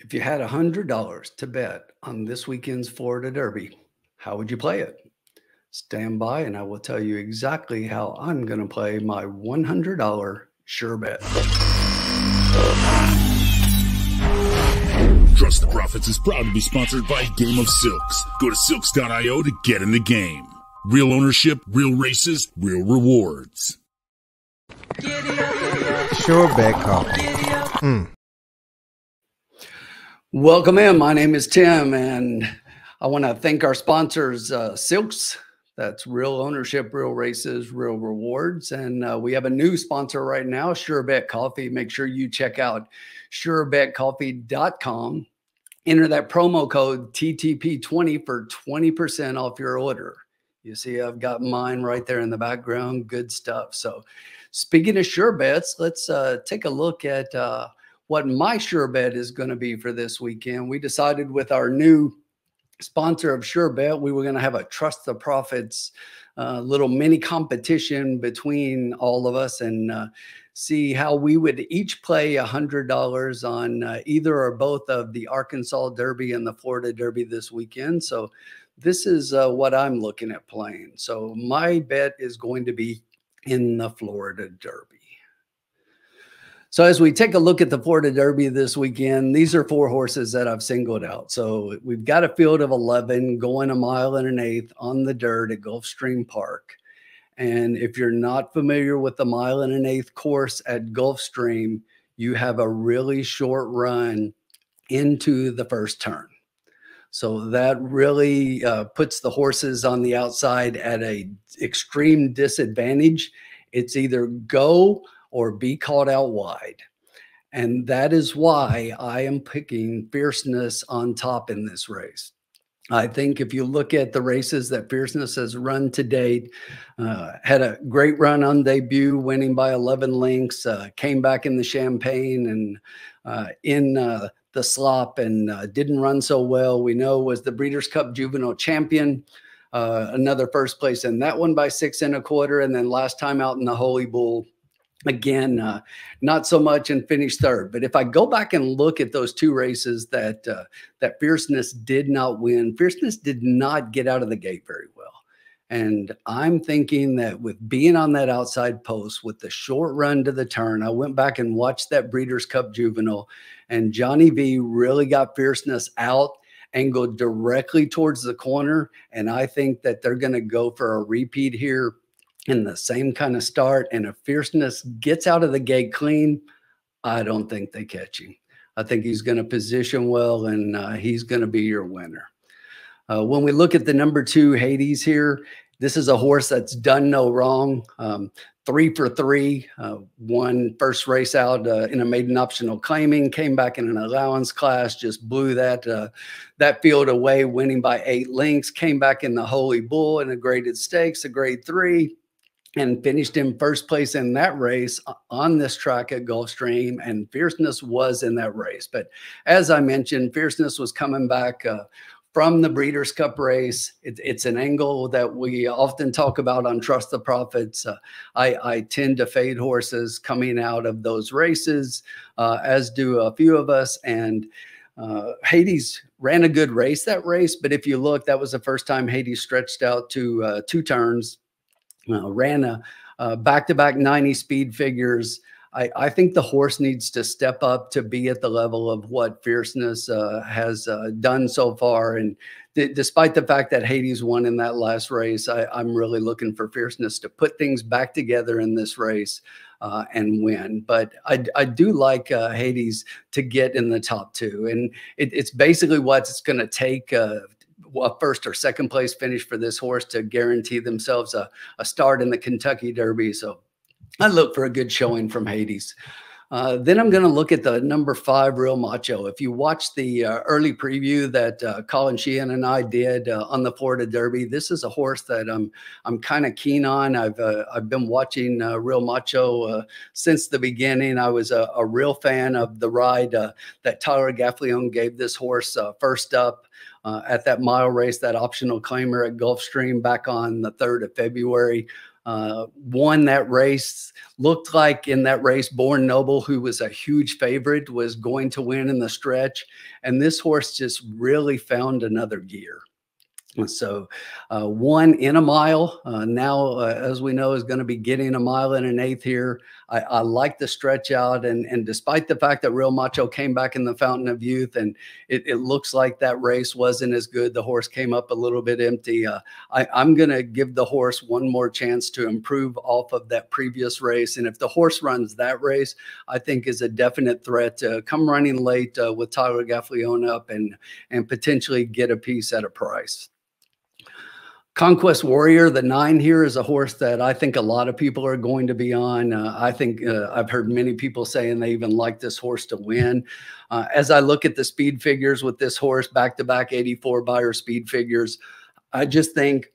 If you had $100 to bet on this weekend's Florida Derby, how would you play it? Stand by and I will tell you exactly how I'm going to play my $100 sure bet. Trust the Profits is proud to be sponsored by Game of Silks. Go to silks.io to get in the game. Real ownership, real races, real rewards. Sure bet coffee. Welcome in. My name is Tim, and I want to thank our sponsors, Silks. That's real ownership, real races, real rewards. And we have a new sponsor right now, Sure Bet Coffee. Make sure you check out surebetcoffee.com. Enter that promo code TTP20 for 20% off your order. You see, I've got mine right there in the background. Good stuff. So speaking of sure bets, let's take a look at what my sure bet is going to be for this weekend. We decided with our new sponsor of Sure Bet, we were going to have a Trust the Profits little mini competition between all of us and see how we would each play $100 on either or both of the Arkansas Derby and the Florida Derby this weekend. So this is what I'm looking at playing. So my bet is going to be in the Florida Derby. So as we take a look at the Florida Derby this weekend, these are 4 horses that I've singled out. So we've got a field of 11 going 1 1/8 on the dirt at Gulfstream Park. And if you're not familiar with the 1 1/8 course at Gulfstream, you have a really short run into the first turn. So that really puts the horses on the outside at a extreme disadvantage. It's either go or be caught out wide. And that is why I am picking Fierceness on top in this race. I think if you look at the races that Fierceness has run to date, had a great run on debut, winning by 11 lengths, came back in the Champagne and in the Slop and didn't run so well. We know was the Breeders' Cup Juvenile Champion, another first place in that one by 6 1/4. And then last time out in the Holy Bull, again, not so much and finished third. But if I go back and look at those 2 races that that Fierceness did not win, Fierceness did not get out of the gate very well. And I'm thinking that with being on that outside post with the short run to the turn, I went back and watched that Breeders' Cup Juvenile, and Johnny V really got Fierceness out and go directly towards the corner. And I think that they're going to go for a repeat here in the same kind of start. And if Fierceness gets out of the gate clean, I don't think they catch him. I think he's going to position well, and he's going to be your winner. When we look at the number 2 Hades here, this is a horse that's done no wrong. 3 for 3, won first race out in a maiden optional claiming, came back in an allowance class, just blew that field away, winning by 8 lengths, came back in the Holy Bull in a graded stakes, a grade 3, and finished in first place in that race on this track at Gulfstream, and Fierceness was in that race. But as I mentioned, Fierceness was coming back from the Breeders' Cup race. It's an angle that we often talk about on Trust the Profits. I tend to fade horses coming out of those races, as do a few of us. And Hades ran a good race that race, but if you look, that was the first time Hades stretched out to 2 turns. Ran a back-to-back 90 speed figures. I think the horse needs to step up to be at the level of what Fierceness has done so far. And despite the fact that Hades won in that last race, I'm really looking for Fierceness to put things back together in this race and win. But I do like Hades to get in the top 2. And it's basically what it's going to take a first or second place finish for this horse to guarantee themselves a start in the Kentucky Derby. So I look for a good showing from Hades. Then I'm going to look at the number 5 Real Macho. If you watch the early preview that Colin Sheehan and I did on the Florida Derby, this is a horse that I'm kind of keen on. I've been watching Real Macho since the beginning. I was a real fan of the ride that Tyler Gaffleone gave this horse first up at that mile race, that optional claimer at Gulfstream back on the 3rd of February. won that race. Looked like in that race, Born Noble, who was a huge favorite, was going to win in the stretch. And this horse just really found another gear. So won in a mile. Now, as we know, is going to be getting a mile and an eighth here. I like the stretch out. And despite the fact that Real Macho came back in the Fountain of Youth, and it looks like that race wasn't as good, the horse came up a little bit empty. I'm going to give the horse one more chance to improve off of that previous race. And if the horse runs that race, I think is a definite threat to come running late with Tyler Gaffleone up and potentially get a piece at a price. Conquest Warrior, the 9 here, is a horse that I think a lot of people are going to be on. I think I've heard many people saying they even like this horse to win. As I look at the speed figures with this horse, back-to-back 84 Beyer speed figures, I just think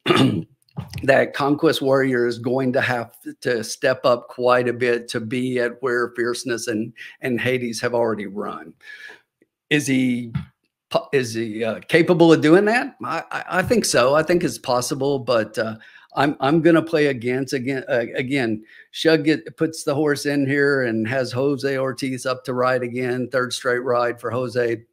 that Conquest Warrior is going to have to step up quite a bit to be at where Fierceness and Hades have already run. Is he capable of doing that? I think so. I think it's possible, but I'm going to play against again. Shug puts the horse in here and has Jose Ortiz up to ride again. Third straight ride for Jose.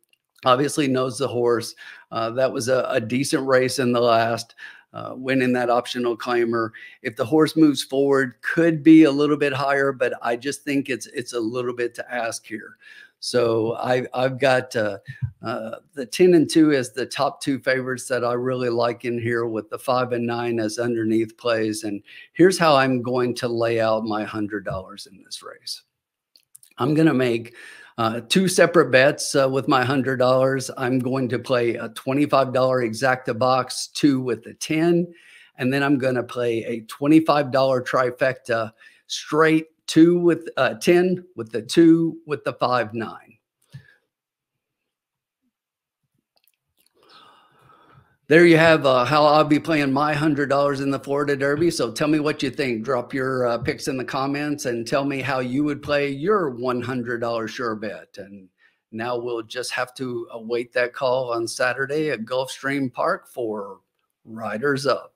Obviously knows the horse. That was a decent race in the last. Winning that optional claimer. If the horse moves forward, could be a little bit higher, but I just think it's a little bit to ask here. So I've got the 10 and 2 as the top 2 favorites that I really like in here, with the 5 and 9 as underneath plays. And here's how I'm going to lay out my $100 in this race. I'm going to make 2 separate bets with my $100. I'm going to play a $25 exacta box, 2 with the 10. And then I'm going to play a $25 trifecta straight, 2 with 10 with the 2 with the 5-9. There you have how I'll be playing my $100 in the Florida Derby. So tell me what you think. Drop your picks in the comments and tell me how you would play your $100 sure bet. And now we'll just have to await that call on Saturday at Gulfstream Park for Riders Up.